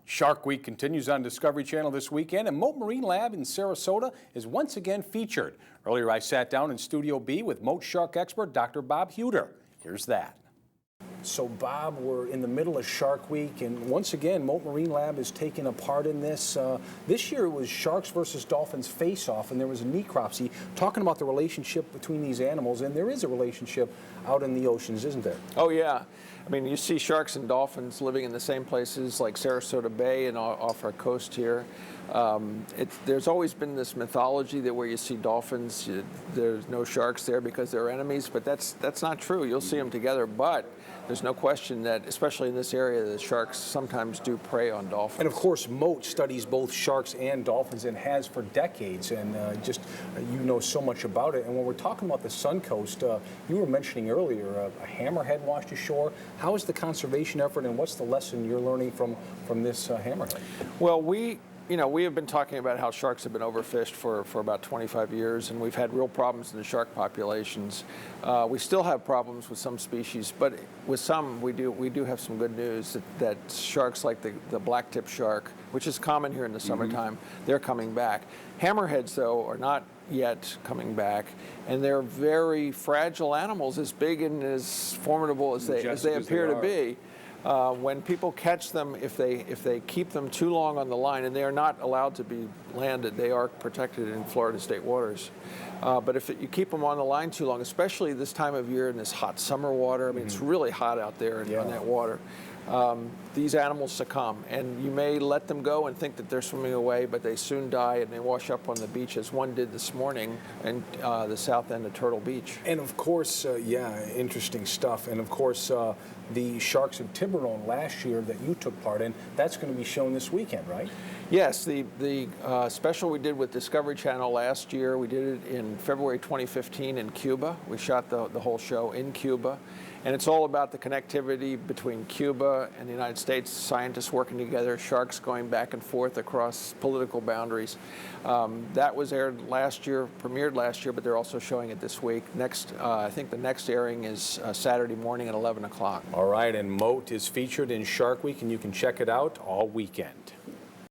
Shark Week continues on Discovery Channel this weekend, and Mote Marine Lab in Sarasota is once again featured. Earlier I sat down in Studio B with Mote Shark expert Dr. Bob Hueter. Here's that. So Bob, we're in the middle of Shark Week, and once again Mote Marine Lab is taking a part in this. This year it was Sharks versus Dolphins face-off, and there was a necropsy talking about the relationship between these animals, and there is a relationship out in the oceans, isn't there? Oh yeah. I mean, you see sharks and dolphins living in the same places like Sarasota Bay and off our coast here. There's always been this mythology that where you see dolphins, there's no sharks there because they're enemies, but that's not true. You'll see them together, but there's no question that, especially in this area, the sharks sometimes do prey on dolphins. And of course, Mote studies both sharks and dolphins and has for decades, and you know so much about it. And when we're talking about the Suncoast, you were mentioning earlier a hammerhead washed ashore. How is the conservation effort, and what's the lesson you're learning from this hammerhead? Well, we have been talking about how sharks have been overfished for about 25 years, and we've had real problems in the shark populations. We still have problems with some species, but with some we do have some good news that sharks like the black-tip shark, which is common here in the summertime, they're coming back. Hammerheads, though, are not yet coming back, and they're very fragile animals, as big and as formidable as they appear to be. When people catch them, if they keep them too long on the line, and they are not allowed to be landed, they are protected in Florida state waters. But if you keep them on the line too long, especially this time of year in this hot summer water, I mean, it's really hot out there on that water. These animals succumb, and you may let them go and think that they're swimming away, but they soon die and they wash up on the beach, as one did this morning in the south end of Turtle Beach. And of course, interesting stuff. And of course, the Sharks of Tiburon last year that you took part in, that's going to be shown this weekend, right? Yes, the special we did with Discovery Channel last year, we did it in February 2015 in Cuba. We shot the whole show in Cuba. And it's all about the connectivity between Cuba and the United States, scientists working together, sharks going back and forth across political boundaries. That was aired last year, premiered last year, but they're also showing it this week. I think the next airing is Saturday morning at 11 o'clock. All right, and Mote is featured in Shark Week, and you can check it out all weekend.